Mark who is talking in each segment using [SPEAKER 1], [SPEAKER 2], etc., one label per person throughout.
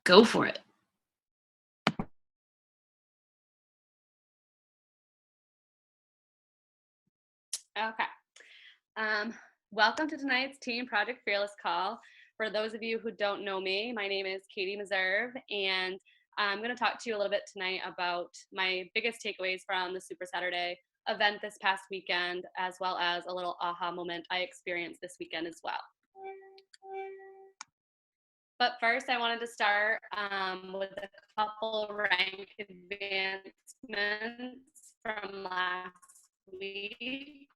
[SPEAKER 1] Go for it.
[SPEAKER 2] Okay. Um, Welcome to tonight's Team Project Fearless call. For those of you who don't know me, my name is Katie Meserve, and I'm going to talk to you a little bit tonight about my biggest takeaways from the Super Saturday event this past weekend, as well as a little aha moment I experienced this weekend as well. But first, I wanted to start with a couple rank advancements from last week.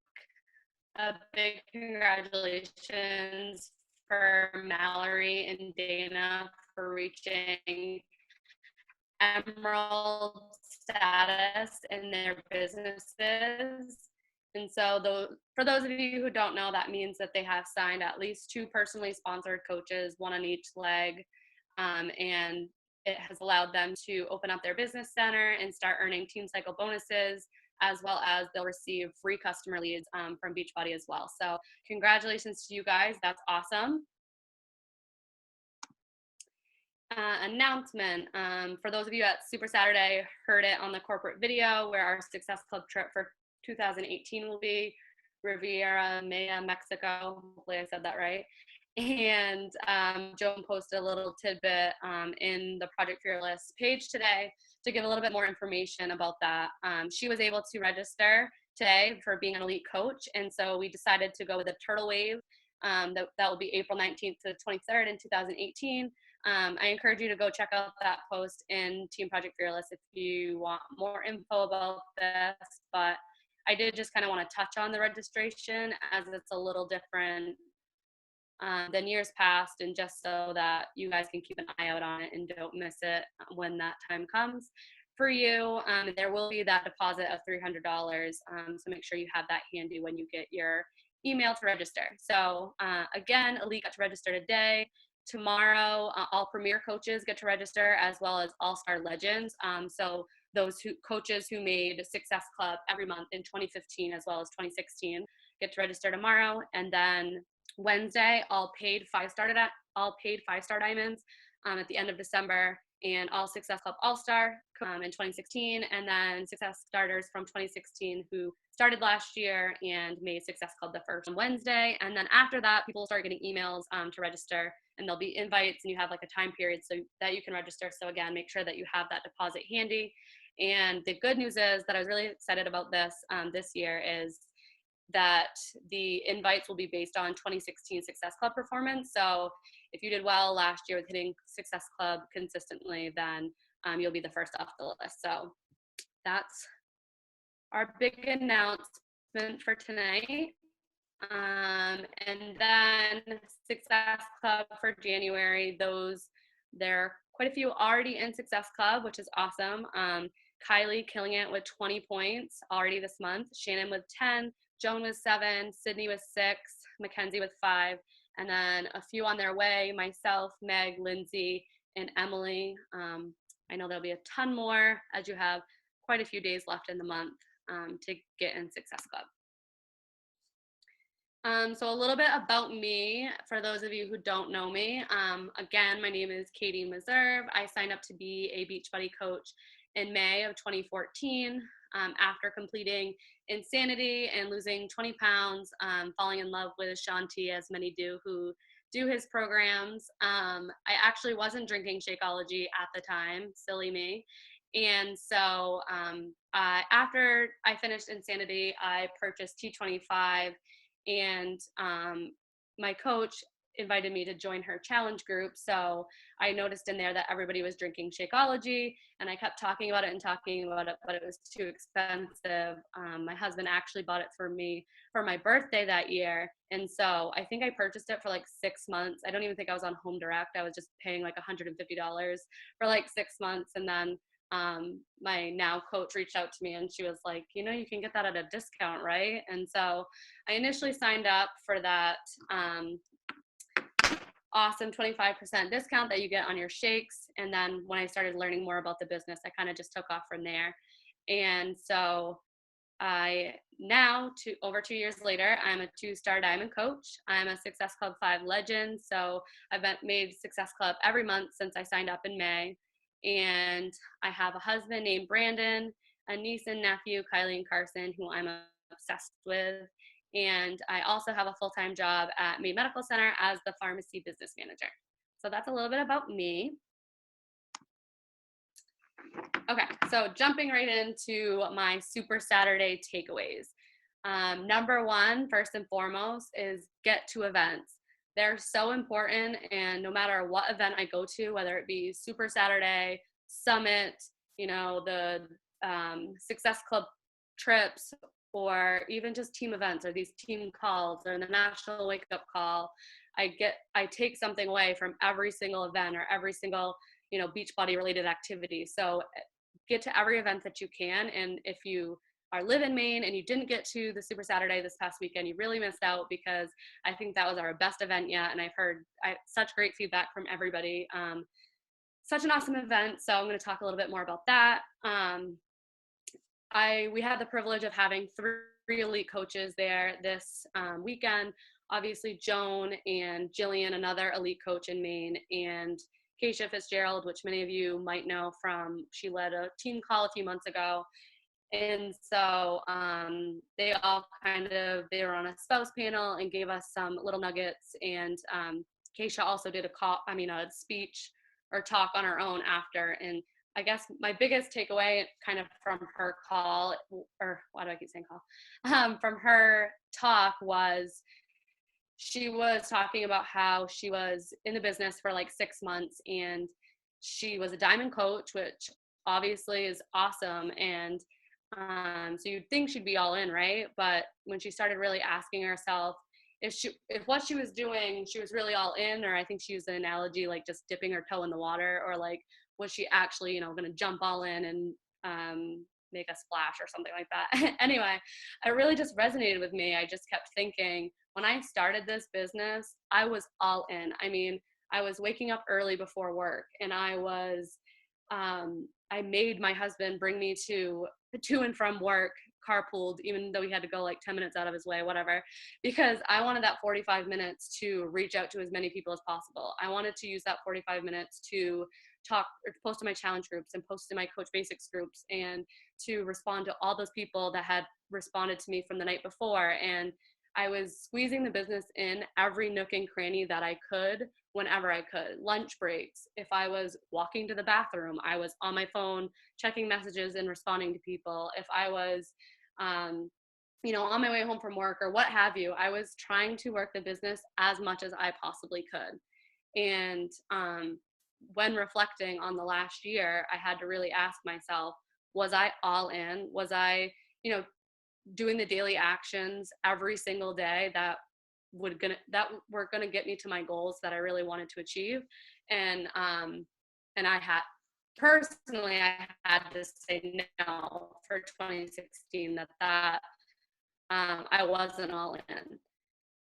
[SPEAKER 2] A big congratulations for Mallory and Dana for reaching emerald status in their businesses. And so, for those of you who don't know, that means that they have signed at least 2 personally sponsored coaches, one on each leg, and it has allowed them to open up their business center and start earning team cycle bonuses, as well as they'll receive free customer leads from Beachbody as well. So congratulations to you guys. That's awesome. Announcement. For those of you at Super Saturday, heard it on the corporate video where our Success Club trip for 2018 will be Riviera Maya, Mexico. Hopefully I said that right. And Joan posted a little tidbit in the Project Fearless page today to give a little bit more information about that. She was able to register today for being an elite coach, and so we decided to go with a turtle wave. That will be April 19th to the 23rd in 2018. I encourage you to go check out that post in Team Project Fearless if you want more info about this. But I did just kind of want to touch on the registration as it's a little different than years past, and just so that you guys can keep an eye out on it and don't miss it when that time comes for you. There will be that deposit of $300, so make sure you have that handy when you get your email to register. So again, Elite got to register today. Tomorrow, all Premier coaches get to register, as well as All-Star Legends. So those coaches who made Success Club every month in 2015 as well as 2016 get to register tomorrow. And then Wednesday, all paid five-star diamonds at the end of December, and all Success Club All-Star in 2016, and then Success Starters from 2016 who started last year and made Success Club the first on Wednesday. And then after that, people start getting emails to register, and there'll be invites, and you have like a time period so that you can register. So again, make sure that you have that deposit handy. And the good news is that I was really excited about this year is that the invites will be based on 2016 Success Club performance. So if you did well last year with hitting Success Club consistently, then you'll be the first off the list. So that's our big announcement for tonight. And then Success Club for January, there are quite a few already in Success Club, which is awesome. Kylie killing it with 20 points already this month. Shannon with 10, Joan with 7, Sydney with 6, Mackenzie with 5, and then a few on their way, myself, Meg, Lindsay, and Emily. I know there'll be a ton more as you have quite a few days left in the month to get in Success Club. So a little bit about me, for those of you who don't know me. Again, my name is Katie Meserve. I signed up to be a Beachbody coach in May of 2014 after completing Insanity and losing 20 pounds, falling in love with Ashanti, as many do who do his programs. I actually wasn't drinking Shakeology at the time, silly me. And so after I finished Insanity, I purchased T25, and my coach invited me to join her challenge group. So I noticed in there that everybody was drinking Shakeology, and I kept talking about it, but it was too expensive. My husband actually bought it for me for my birthday that year. And so I think I purchased it for like 6 months. I don't even think I was on Home Direct. I was just paying like $150 for like 6 months. And then my now coach reached out to me, and she was like, you can get that at a discount, right? And so I initially signed up for that awesome 25% discount that you get on your shakes. And then when I started learning more about the business, I kind of just took off from there. And so I now, over 2 years later, I'm a 2-star diamond coach. I'm a Success Club 5 legend. So I've made Success Club every month since I signed up in May. And I have a husband named Brandon, a niece and nephew, Kylie and Carson, who I'm obsessed with. And I also have a full-time job at Maine Medical Center as the pharmacy business manager. So that's a little bit about me. Okay, so jumping right into my Super Saturday takeaways. Number one, first and foremost, is get to events. They're so important, and no matter what event I go to, whether it be Super Saturday, Summit, the Success Club trips, or even just team events or these team calls or the national wake up call, I take something away from every single event or every single Beachbody related activity. So get to every event that you can, and if you live in Maine and you didn't get to the Super Saturday this past weekend, you really missed out, because I think that was our best event yet, and I've heard such great feedback from everybody. Such an awesome event. So I'm going to talk a little bit more about that. We had the privilege of having three elite coaches there this weekend. Obviously, Joan and Jillian, another elite coach in Maine, and Keisha Fitzgerald, which many of you might know from, she led a team call a few months ago. And so they were on a spouse panel and gave us some little nuggets. And Keisha also did a speech or talk on her own after. And I guess my biggest takeaway kind of from her call, or why do I keep saying call? From her talk was, she was talking about how she was in the business for like 6 months, and she was a diamond coach, which obviously is awesome. And so you'd think she'd be all in, right? But when she started really asking herself if what she was doing, she was really all in, or I think she used the analogy like just dipping her toe in the water, or like, was she actually, going to jump all in and make a splash or something like that. Anyway, it really just resonated with me. I just kept thinking, when I started this business, I was all in. I mean, I was waking up early before work, and I made my husband bring me to and from work, carpooled, even though he had to go like 10 minutes out of his way, whatever, because I wanted that 45 minutes to reach out to as many people as possible. I wanted to use that 45 minutes to talk or post to my challenge groups and post to my Coach Basics groups, and to respond to all those people that had responded to me from the night before. And I was squeezing the business in every nook and cranny that I could, whenever I could. Lunch breaks, if I was walking to the bathroom, I was on my phone checking messages and responding to people. If I was, on my way home from work or what have you, I was trying to work the business as much as I possibly could. And when reflecting on the last year, I had to really ask myself, was I all in? Was I, doing the daily actions every single day that were gonna get me to my goals that I really wanted to achieve? And I had to say no for 2016, that I wasn't all in.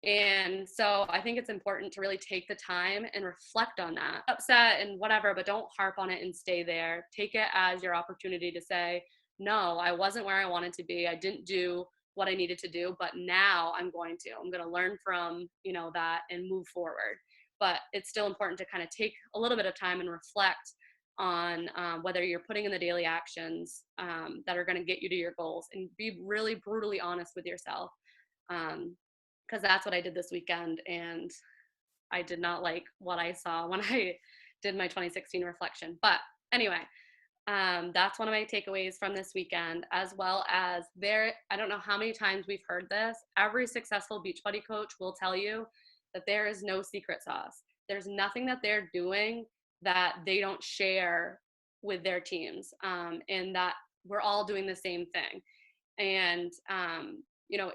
[SPEAKER 2] And so I think it's important to really take the time and reflect on that. Upset and whatever, but don't harp on it and stay there. Take it as your opportunity to say, no, I wasn't where I wanted to be. I didn't do what I needed to do, but now I'm going to learn from, that and move forward. But it's still important to kind of take a little bit of time and reflect on whether you're putting in the daily actions that are going to get you to your goals, and be really brutally honest with yourself. Because that's what I did this weekend, and I did not like what I saw when I did my 2016 reflection. But anyway, that's one of my takeaways from this weekend, as well as I don't know how many times we've heard this. Every successful Beachbody coach will tell you that there is no secret sauce. There's nothing that they're doing that they don't share with their teams, and that we're all doing the same thing. And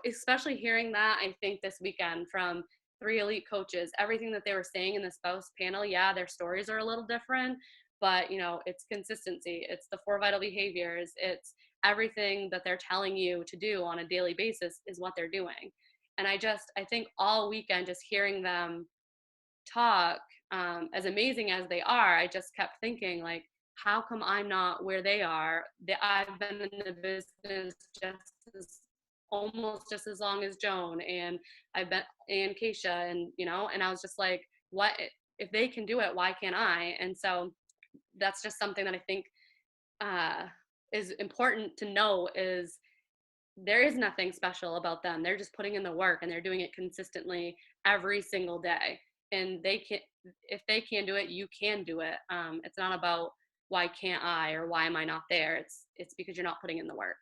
[SPEAKER 2] especially hearing that, I think this weekend from three elite coaches, everything that they were saying in the spouse panel, yeah, their stories are a little different, but it's consistency, it's the 4 vital behaviors, it's everything that they're telling you to do on a daily basis is what they're doing. And I think all weekend, just hearing them talk, as amazing as they are, I just kept thinking, like, how come I'm not where they are? I've been in the business just as almost just as long as Joan, and I've been and Keisha, and and I was just like, what if they can do it? Why can't I? And so that's just something that I think uh, is important to know is there is nothing special about them. They're just putting in the work and they're doing it consistently every single day. And they can, if they can do it, you can do it. It's not about why can't I or why am I not there. It's because you're not putting in the work.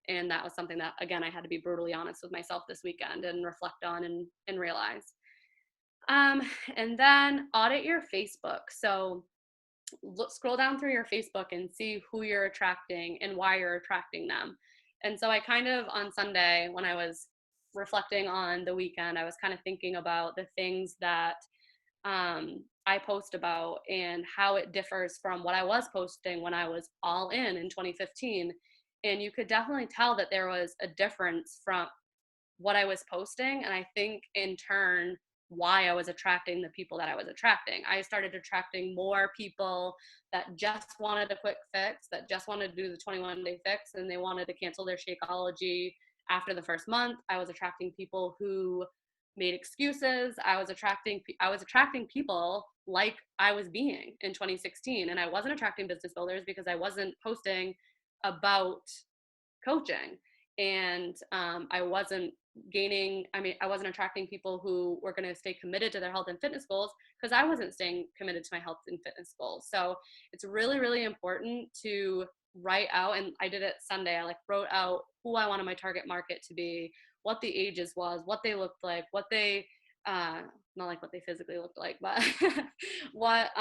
[SPEAKER 2] And that was something that again I had to be brutally honest with myself this weekend and reflect on and realize. Um, and then audit your Facebook. So scroll down through your Facebook and see who you're attracting and why you're attracting them. And so I kind of on Sunday, when I was reflecting on the weekend, I was kind of thinking about the things that I post about and how it differs from what I was posting when I was all in 2015. And you could definitely tell that there was a difference from what I was posting. And I think in turn, why I was attracting the people that I was attracting. I started attracting more people that just wanted a quick fix, that just wanted to do the 21-day fix, and they wanted to cancel their Shakeology after the first month. I was attracting people who made excuses. I was attracting people like I was being in 2016, and I wasn't attracting business builders because I wasn't posting about coaching, and I wasn't I wasn't attracting people who were going to stay committed to their health and fitness goals because I wasn't staying committed to my health and fitness goals. So it's really, really important to write out, and I did it Sunday. I wrote out who I wanted my target market to be, what the ages was, what they looked like, what they not like what they physically looked like, but what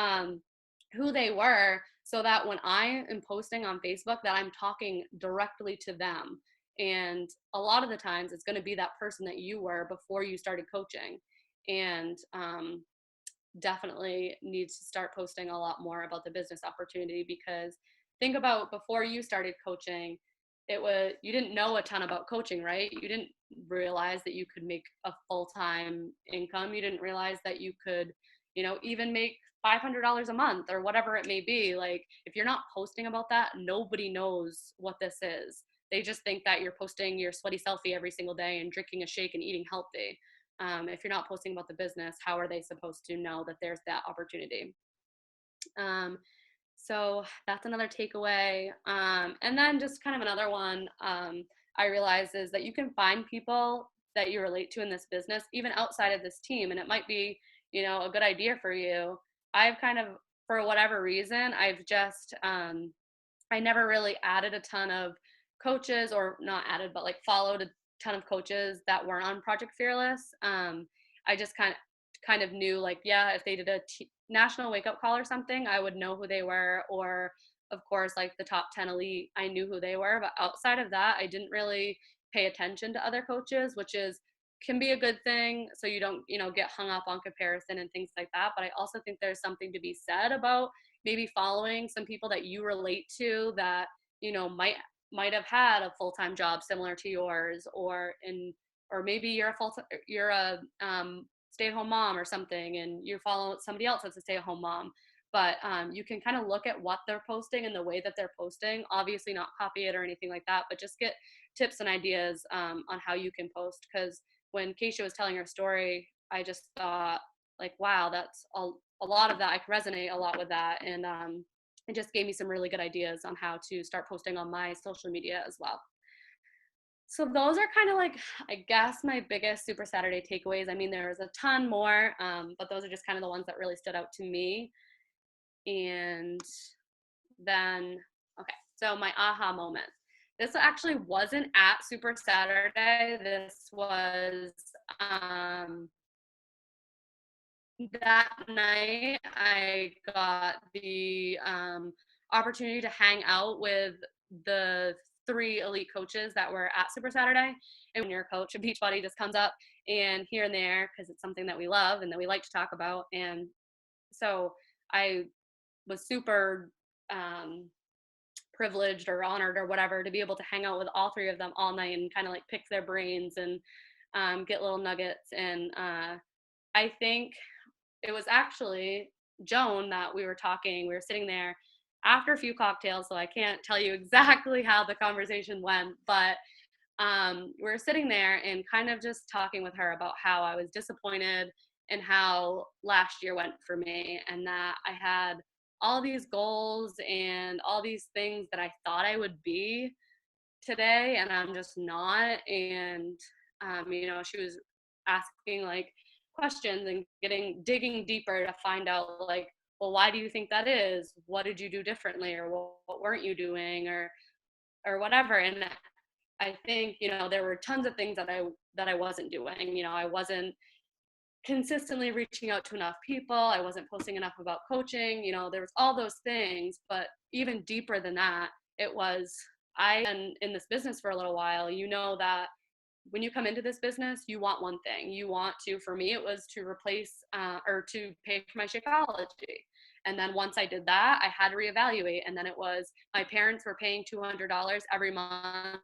[SPEAKER 2] who they were, so that when I am posting on Facebook that I'm talking directly to them. And a lot of the times it's going to be that person that you were before you started coaching. And definitely needs to start posting a lot more about the business opportunity, because think about before you started coaching, you didn't know a ton about coaching, right? You didn't realize that you could make a full-time income. You didn't realize that you could, even make $500 a month or whatever it may be. Like, if you're not posting about that, nobody knows what this is. They just think that you're posting your sweaty selfie every single day and drinking a shake and eating healthy. If you're not posting about the business, how are they supposed to know that there's that opportunity? So that's another takeaway. And then just kind of another one I realized is that you can find people that you relate to in this business, even outside of this team. And it might be, a good idea for you. I've kind of, for whatever reason, I've just, I never really added a ton of coaches, or not added, but followed a ton of coaches that weren't on Project Fearless. I just kind of knew, yeah, if they did a national wake up call or something, I would know who they were. Or of course, the top 10 elite, I knew who they were. But outside of that, I didn't really pay attention to other coaches, which can be a good thing. So you don't, get hung up on comparison and things like that. But I also think there's something to be said about maybe following some people that you relate to that, might have had a full-time job similar to yours, or maybe you're a stay-at-home mom or something, and you follow somebody else that's a stay-at-home mom. But you can kind of look at what they're posting and the way that they're posting, obviously not copy it or anything like that, but just get tips and ideas on how you can post. Because when Keisha was telling her story, I just thought, wow, that's a lot of that. I can resonate a lot with that. And it just gave me some really good ideas on how to start posting on my social media as well. So those are kind of I guess, my biggest Super Saturday takeaways. I mean, there's a ton more, but those are just kind of the ones that really stood out to me. And then, okay, so my aha moment. This actually wasn't at Super Saturday. This was that night I got the opportunity to hang out with the 3 elite coaches that were at Super Saturday. And when you're a coach, a beach body just comes up and here and there, because it's something that we love and that we like to talk about. And so I was super privileged or honored or whatever to be able to hang out with all 3 of them all night and kind of pick their brains and get little nuggets. And I think it was actually Joan that we were sitting there, after a few cocktails, so I can't tell you exactly how the conversation went, but we were sitting there and kind of just talking with her about how I was disappointed and how last year went for me, and that I had all these goals and all these things that I thought I would be today, and I'm just not. And she was asking like questions and digging deeper to find out like, well, why do you think that is? What did you do differently, or what weren't you doing, or whatever. And I think, there were tons of things that I wasn't doing. I wasn't consistently reaching out to enough people. I wasn't posting enough about coaching. There was all those things, but even deeper than that, it was I been in this business for a little while. That when you come into this business, you want one thing. You want to, for me, it was to replace or to pay for my Shakeology. And then once I did that, I had to reevaluate. And then it was my parents were paying $200 every month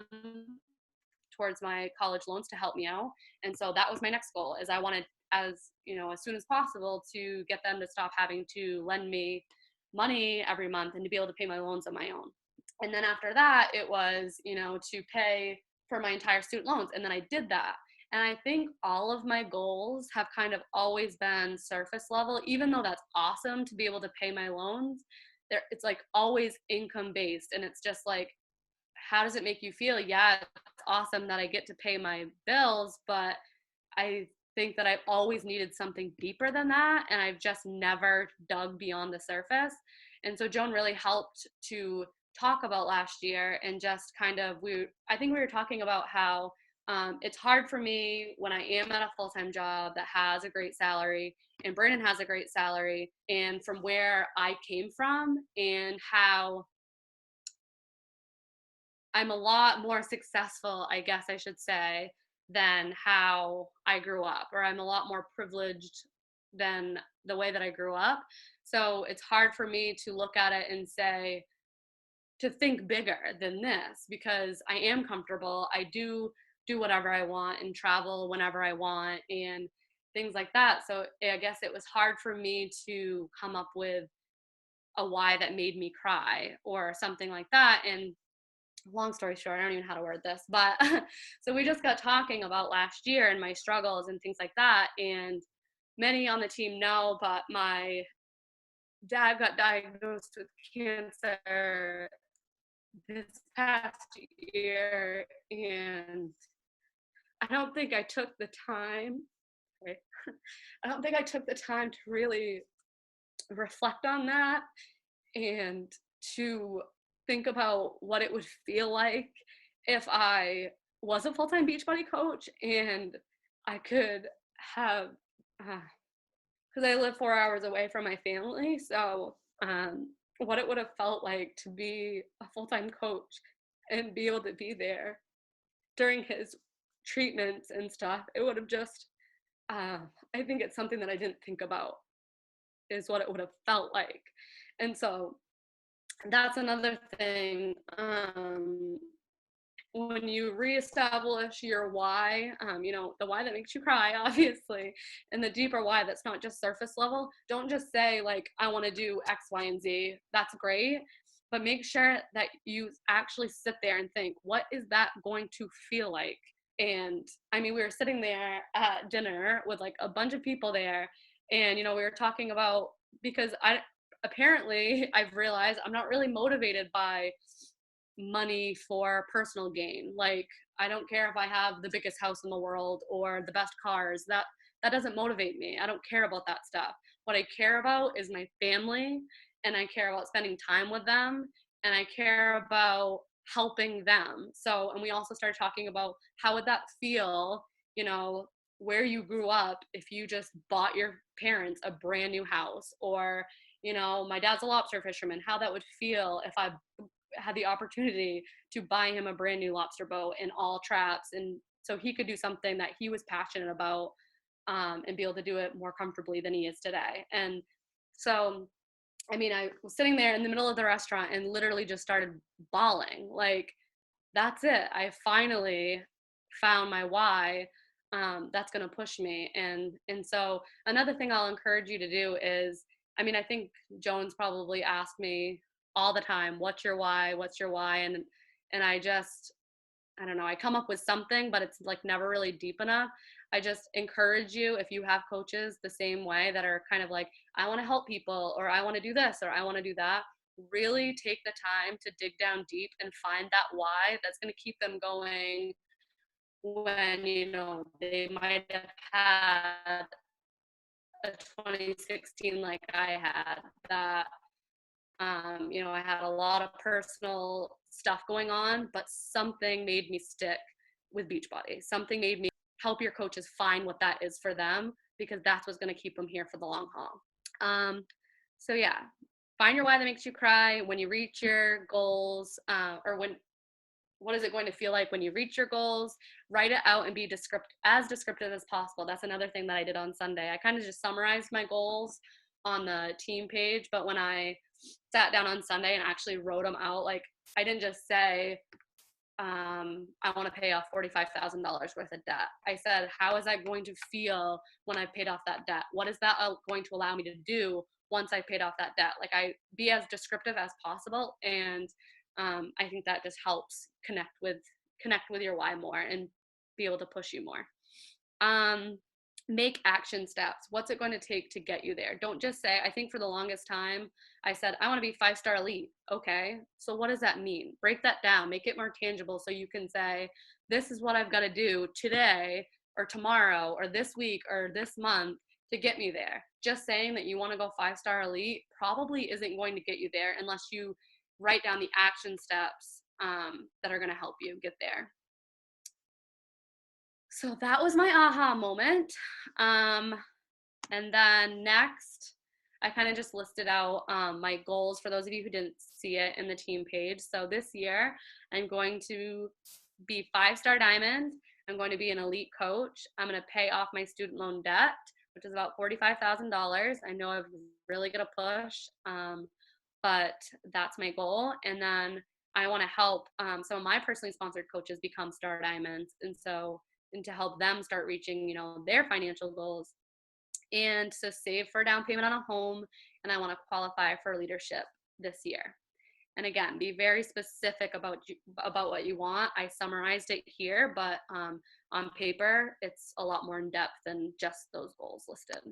[SPEAKER 2] towards my college loans to help me out. And so that was my next goal, is I wanted, as soon as possible, to get them to stop having to lend me money every month and to be able to pay my loans on my own. And then after that, it was, to pay for my entire student loans. And then I did that. And I think all of my goals have kind of always been surface level, even though that's awesome to be able to pay my loans. It's like always income based. And it's just like, how does it make you feel? Yeah, it's awesome that I get to pay my bills, but I think that I've always needed something deeper than that, and I've just never dug beyond the surface. And so Joan really helped to talk about last year, and just kind of I think we were talking about how it's hard for me when I am at a full-time job that has a great salary, and Brandon has a great salary, and from where I came from, and how I'm a lot more successful, I guess I should say, than how I grew up, or I'm a lot more privileged than the way that I grew up. So it's hard for me to look at it and say, to think bigger than this, because I am comfortable. I do whatever I want and travel whenever I want and things like that. So I guess it was hard for me to come up with a why that made me cry or something like that. And long story short, I don't even know how to word this, but so we just got talking about last year and my struggles and things like that. And many on the team know, but my dad got diagnosed with cancer this past year. And I don't think I took the time, right? I don't think I took the time to really reflect on that and to think about what it would feel like if I was a full-time Beachbody coach and I could have, because I live 4 hours away from my family, so what it would have felt like to be a full-time coach and be able to be there during his treatments and stuff. It would have just, I think it's something that I didn't think about, is what it would have felt like. And so that's another thing. When you reestablish your why, the why that makes you cry, obviously, and the deeper why that's not just surface level, don't just say, like, I want to do X, Y, and Z. That's great. But make sure that you actually sit there and think, what is that going to feel like? And I mean, we were sitting there at dinner with like a bunch of people there, and, we were talking about, because apparently I've realized I'm not really motivated by money for personal gain. Like, I don't care if I have the biggest house in the world or the best cars. That doesn't motivate me. I don't care about that stuff. What I care about is my family, and I care about spending time with them, and I care about helping them. So, and we also started talking about how would that feel, where you grew up, if you just bought your parents a brand new house, or my dad's a lobster fisherman, how that would feel if I had the opportunity to buy him a brand new lobster boat and all traps, and so he could do something that he was passionate about, and be able to do it more comfortably than he is today. And so, I mean, I was sitting there in the middle of the restaurant and literally just started bawling. Like, that's it. I finally found my why, that's going to push me. And so another thing I'll encourage you to do is, I mean, I think Joan's probably asked me all the time. What's your why? What's your why? And I don't know, I come up with something, but it's like never really deep enough. I just encourage you, if you have coaches the same way that are kind of like, I want to help people, or I want to do this, or I want to do that, really take the time to dig down deep and find that why that's going to keep them going when, they might have had a 2016 like I had, that I had a lot of personal stuff going on, but something made me stick with Beachbody. Something made me help your coaches find what that is for them, because that's what's going to keep them here for the long haul. So yeah, find your why that makes you cry when you reach your goals, or what is it going to feel like when you reach your goals? Write it out and be as descriptive as possible. That's another thing that I did on Sunday. I kind of just summarized my goals on the team page, but when I sat down on Sunday and actually wrote them out, like, I didn't just say, I want to pay off $45,000 worth of debt. I said, how is that going to feel when I've paid off that debt? What is that going to allow me to do once I paid off that debt? Like, I be as descriptive as possible, and I think that just helps connect with your why more and be able to push you more. Make action steps. What's it going to take to get you there? Don't just say, I think for the longest time, I said, I want to be 5-star elite. Okay, so what does that mean? Break that down, make it more tangible, so you can say, this is what I've got to do today or tomorrow or this week or this month to get me there. Just saying that you want to go 5-star elite probably isn't going to get you there unless you write down the action steps that are going to help you get there. So that was my aha moment. And then next, I kind of just listed out my goals for those of you who didn't see it in the team page. So this year, I'm going to be 5-star diamond. I'm going to be an elite coach. I'm going to pay off my student loan debt, which is about $45,000. I know I'm really going to push, but that's my goal. And then I want to help some of my personally sponsored coaches become star diamonds, and to help them start reaching, their financial goals, and to save for a down payment on a home. And I want to qualify for leadership this year. And again, be very specific about what you want. I summarized it here, but on paper, it's a lot more in depth than just those goals listed.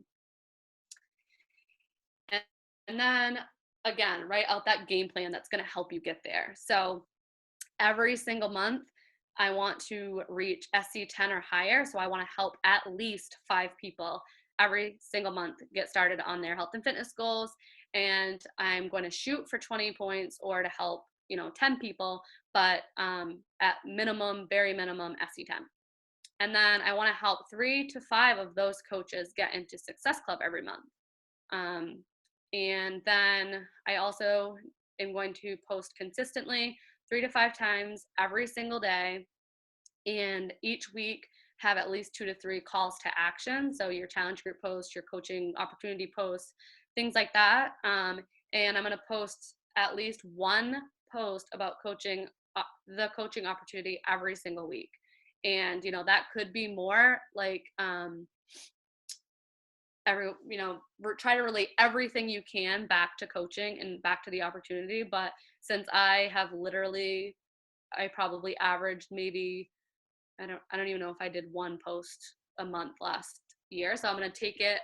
[SPEAKER 2] And then again, write out that game plan that's going to help you get there. So every single month, I want to reach SC10 or higher. So I want to help at least 5 people every single month get started on their health and fitness goals. And I'm going to shoot for 20 points or to help, 10 people, but at minimum, very minimum, SC10. And then I want to help 3 to 5 of those coaches get into Success Club every month. And then I also am going to post consistently 3 to 5 times every single day, and each week have at least 2 to 3 calls to action. So your challenge group posts, your coaching opportunity posts, things like that. And I'm going to post at least one post about coaching, the coaching opportunity every single week. And, that could be more like, try to relate everything you can back to coaching and back to the opportunity. But since I probably averaged maybe, I don't even know if I did one post a month last year. So I'm going to take it,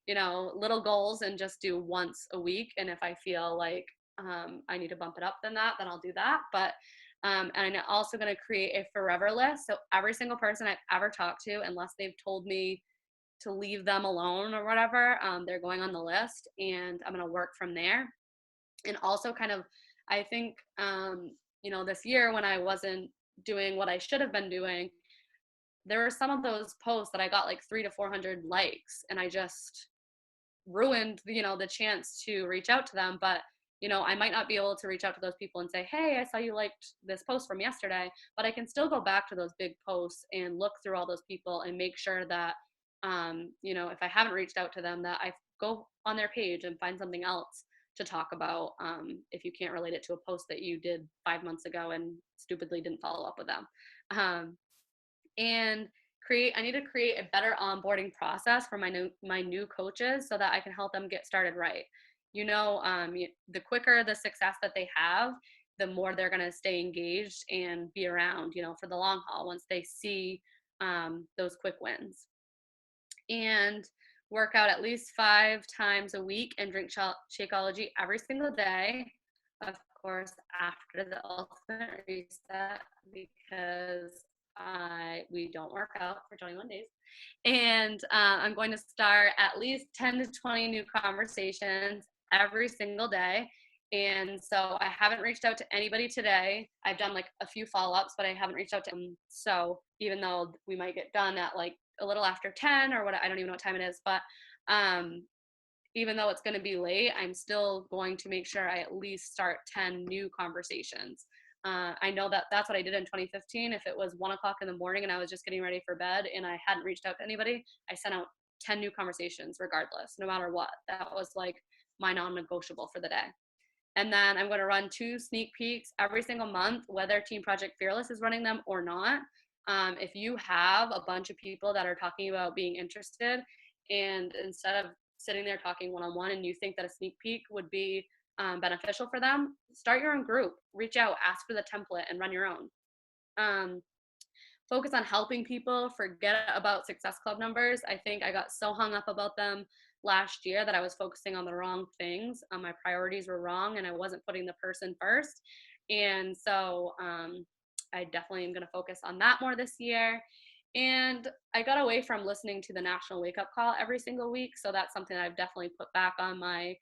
[SPEAKER 2] little goals and just do once a week. And if I feel like I need to bump it up then I'll do that. But and I'm also going to create a forever list. So every single person I've ever talked to, unless they've told me to leave them alone or whatever, they're going on the list, and I'm going to work from there. And also kind of, I think, this year when I wasn't doing what I should have been doing, there were some of those posts that I got like 300 to 400 likes, and I just ruined, the chance to reach out to them. But, I might not be able to reach out to those people and say, hey, I saw you liked this post from yesterday, but I can still go back to those big posts and look through all those people and make sure that, if I haven't reached out to them, that I go on their page and find something else to talk about, if you can't relate it to a post that you did 5 months ago and stupidly didn't follow up with them. And I need to create a better onboarding process for my new coaches so that I can help them get started right. the quicker the success that they have, the more they're going to stay engaged and be around, for the long haul once they see those quick wins. And work out at least 5 times a week and drink Shakeology every single day. Of course, after the ultimate reset, because we don't work out for 21 days. And I'm going to start at least 10 to 20 new conversations every single day. And so I haven't reached out to anybody today. I've done like a few follow-ups, but I haven't reached out to them. So even though we might get done at like a little after 10 or what, I don't even know what time it is, but even though it's going to be late, I'm still going to make sure I at least start 10 new conversations. I know that that's what I did in 2015. If it was 1 o'clock in the morning and I was just getting ready for bed and I hadn't reached out to anybody, I sent out 10 new conversations regardless, no matter what. That was like my non-negotiable for the day. And then I'm going to run 2 sneak peeks every single month, whether Team Project Fearless is running them or not. If you have a bunch of people that are talking about being interested, and instead of sitting there talking one-on-one and you think that a sneak peek would be beneficial for them, start your own group, reach out, ask for the template, and run your own. Focus on helping people, forget about Success Club numbers. I think I got so hung up about them last year that I was focusing on the wrong things. My priorities were wrong and I wasn't putting the person first. And so I definitely am going to focus on that more this year. And I got away from listening to the national wake up call every single week. So that's something that I've definitely put back on my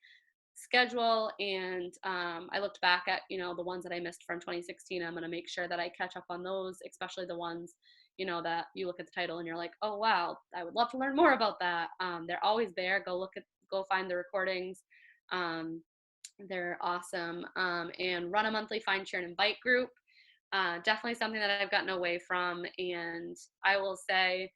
[SPEAKER 2] schedule. And I looked back at, the ones that I missed from 2016. I'm going to make sure that I catch up on those, especially the ones, that you look at the title and you're like, oh, wow, I would love to learn more about that. They're always there. Go find the recordings. They're awesome. And run a monthly Find, Share, and Invite group. Definitely something that I've gotten away from. And I will say,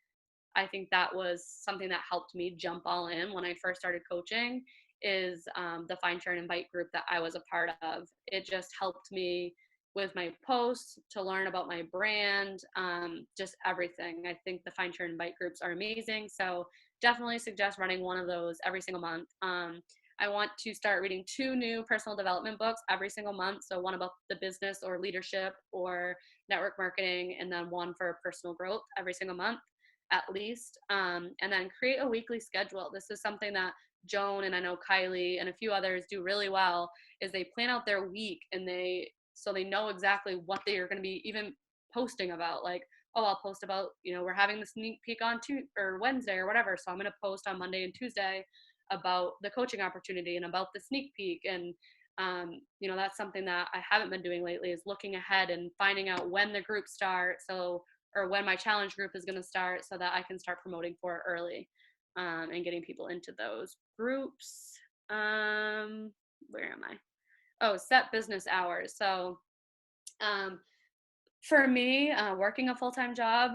[SPEAKER 2] I think that was something that helped me jump all in when I first started coaching, is the Find, Share, and Invite group that I was a part of. It just helped me with my posts, to learn about my brand, just everything. I think the Find, Share, and Invite groups are amazing. So definitely suggest running one of those every single month. I want to start reading 2 new personal development books every single month. So one about the business or leadership or network marketing, and then one for personal growth every single month at least. And then create a weekly schedule. This is something that Joan and I know Kylie and a few others do really well, is they plan out their week and so they know exactly what they are going to be even posting about. Like, oh, I'll post about, we're having the sneak peek on Tuesday or Wednesday or whatever. So I'm going to post on Monday and Tuesday about the coaching opportunity and about the sneak peek. And, that's something that I haven't been doing lately, is looking ahead and finding out when the group starts. Or when my challenge group is going to start, so that I can start promoting for it early, and getting people into those groups. Where am I? Oh, set business hours. So for me, working a full-time job,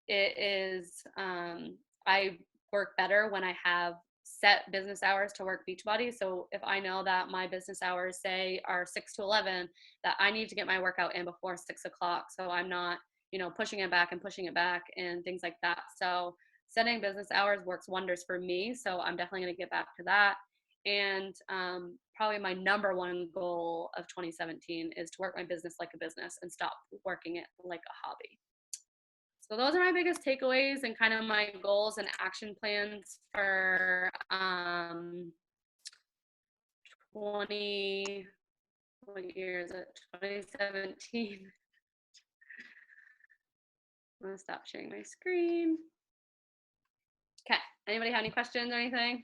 [SPEAKER 2] it is, I work better when I have set business hours to work Beachbody. So if I know that my business hours, say, are 6 to 11, that I need to get my workout in before 6 o'clock. So I'm not, pushing it back and things like that. So setting business hours works wonders for me. So I'm definitely going to get back to that. And probably my number one goal of 2017 is to work my business like a business and stop working it like a hobby. So those are my biggest takeaways and kind of my goals and action plans for what year is it? 2017. I'm gonna stop sharing my screen. Okay, anybody have any questions or anything?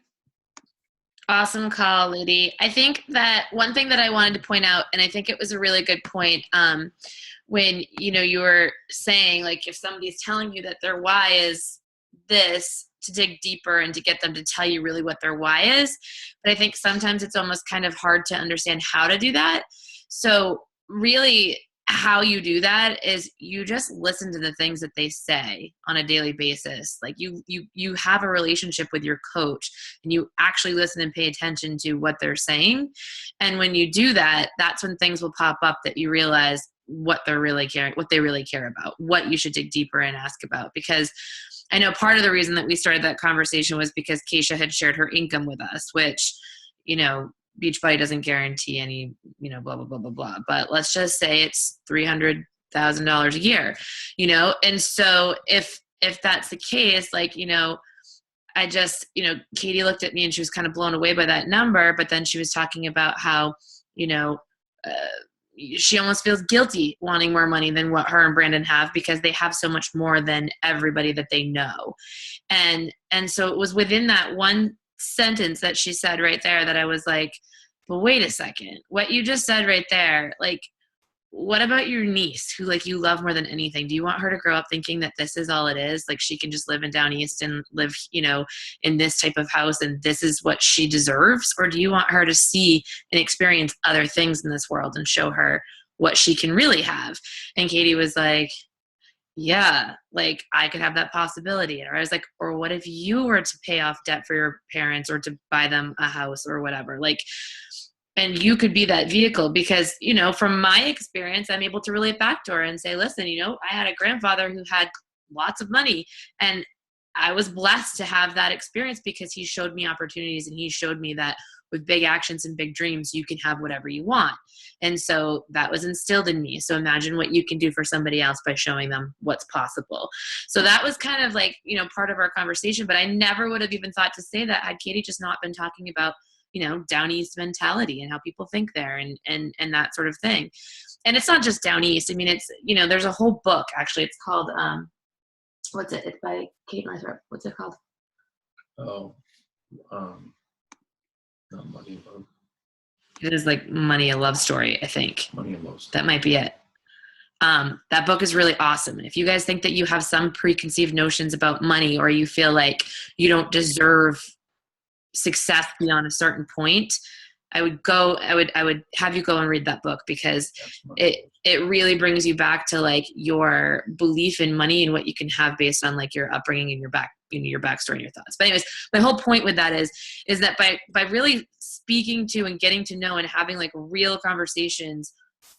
[SPEAKER 1] Awesome call, Liddy. I think that one thing that I wanted to point out, and I think it was a really good point, when you were saying, like, if somebody's telling you that their why is this, to dig deeper and to get them to tell you really what their why is. But I think sometimes it's almost kind of hard to understand how to do that. So really, how you do that is you just listen to the things that they say on a daily basis. Like you have a relationship with your coach and you actually listen and pay attention to what they're saying. And when you do that, that's when things will pop up that you realize what they really care about, what you should dig deeper and ask about. Because I know part of the reason that we started that conversation was because Keisha had shared her income with us, which you know, Beachbody doesn't guarantee any, you know, blah, blah, blah, blah, blah. But let's just say it's $300,000 a year, you know? And so if that's the case, like, you know, I just, you know, Katie looked at me and she was kind of blown away by that number, but then she was talking about how, you know, she almost feels guilty wanting more money than what her and Brandon have because they have so much more than everybody that they know. And so it was within that one sentence that she said right there that I was like, but wait a second, what you just said right there, like, what about your niece who like you love more than anything? Do you want her to grow up thinking that this is all it is? Like she can just live in down east and live, you know, in this type of house and this is what she deserves? Or do you want her to see and experience other things in this world and show her what she can really have? And Katie was like, yeah, like I could have that possibility. Or I was like, or what if you were to pay off debt for your parents or to buy them a house or whatever? Like, and you could be that vehicle because, you know, from my experience, I'm able to relate back to her and say, listen, you know, I had a grandfather who had lots of money and I was blessed to have that experience because he showed me opportunities and he showed me that with big actions and big dreams, you can have whatever you want. And so that was instilled in me. So imagine what you can do for somebody else by showing them what's possible. So that was kind of like, you know, part of our conversation, but I never would have even thought to say that had Katie just not been talking about, you know, down east mentality and how people think there and that sort of thing. And it's not just down east. I mean, it's, you know, there's a whole book actually. It's called what's it? It's by Kate Meserve. What's it called?
[SPEAKER 3] Oh, not Money and Love.
[SPEAKER 1] It is like Money, a Love Story, I think.
[SPEAKER 3] Money and Love Story.
[SPEAKER 1] That might be it. That book is really awesome. And if you guys think that you have some preconceived notions about money or you feel like you don't deserve success beyond a certain point, I would have you go and read that book because it really brings you back to like your belief in money and what you can have based on like your upbringing and your backstory and your thoughts. But anyways, my whole point with that is that by really speaking to and getting to know and having like real conversations,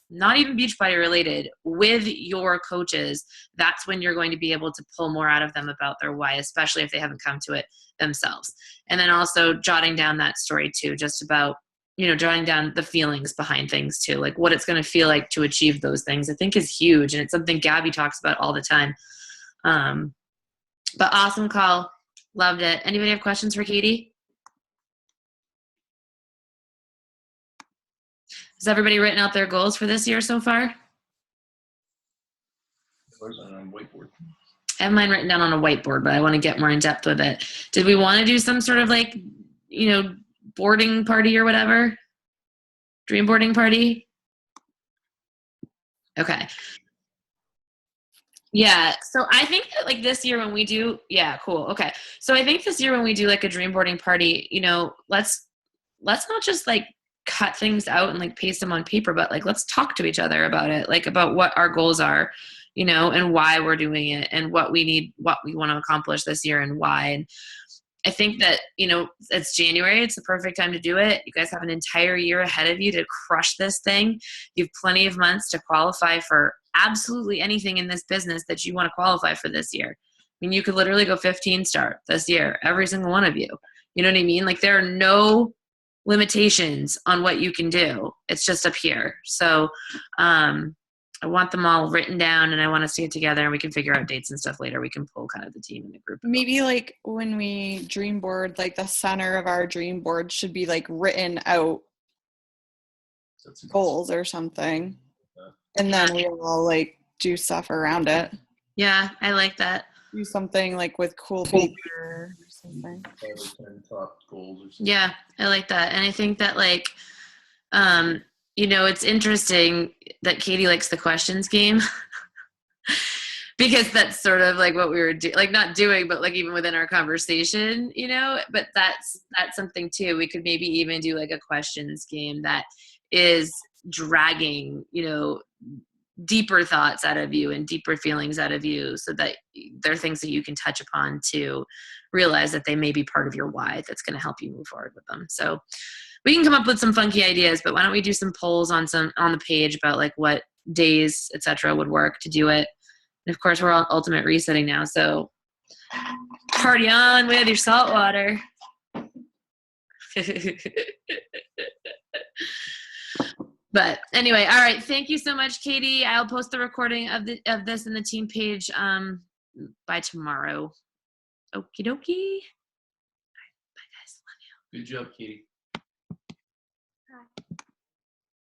[SPEAKER 1] not even Beachbody related, with your coaches, that's when you're going to be able to pull more out of them about their why, especially if they haven't come to it themselves. And then also jotting down that story too, just about, you know, jotting down the feelings behind things too, like what it's going to feel like to achieve those things, I think is huge. And it's something Gabby talks about all the time. But awesome call. Loved it. Anybody have questions for Katie? Has everybody written out their goals for this year so far?
[SPEAKER 3] Where's that on whiteboard?
[SPEAKER 1] I have mine written down on a whiteboard, but I want to get more in depth with it. Did we want to do some sort of like, you know, boarding party or whatever? Dream boarding party? Okay. Yeah. So I think that like this year when we do, yeah, cool. Okay. So I think this year when we do like a dream boarding party, you know, let's not just like cut things out and like paste them on paper, but like let's talk to each other about it, like about what our goals are, you know, and why we're doing it and what we need, what we want to accomplish this year and why. And I think that, you know, it's January. It's the perfect time to do it. You guys have an entire year ahead of you to crush this thing. You have plenty of months to qualify for absolutely anything in this business that you want to qualify for this year. I mean, you could literally go 15 star this year, every single one of you. You know what I mean? Like there are no limitations on what you can do. It's just up here. So I want them all written down and I want us to get together and we can figure out dates and stuff later. We can pull kind of the team in the group.
[SPEAKER 4] Maybe like when we dream board, like the center of our dream board should be like written out goals or something. And then we all like do stuff around it.
[SPEAKER 1] Yeah, I like that.
[SPEAKER 4] Do something like with cool paper or something.
[SPEAKER 3] 5 or 10 top goals or something.
[SPEAKER 1] Yeah, I like that. And I think that like, you know, it's interesting that Katie likes the questions game because that's sort of like what we were like not doing, but like even within our conversation, you know, but that's something too. We could maybe even do like a questions game that is dragging, you know, deeper thoughts out of you and deeper feelings out of you so that there are things that you can touch upon to realize that they may be part of your why that's going to help you move forward with them. So we can come up with some funky ideas, but why don't we do some polls on the page about like what days, etc. would work to do it. And of course we're on ultimate resetting now. So party on with your salt water. But anyway, all right. Thank you so much, Katie. I'll post the recording of this in the team page by tomorrow. Okie dokie. Bye, guys. Love you.
[SPEAKER 3] Good job, Katie.
[SPEAKER 2] Hi.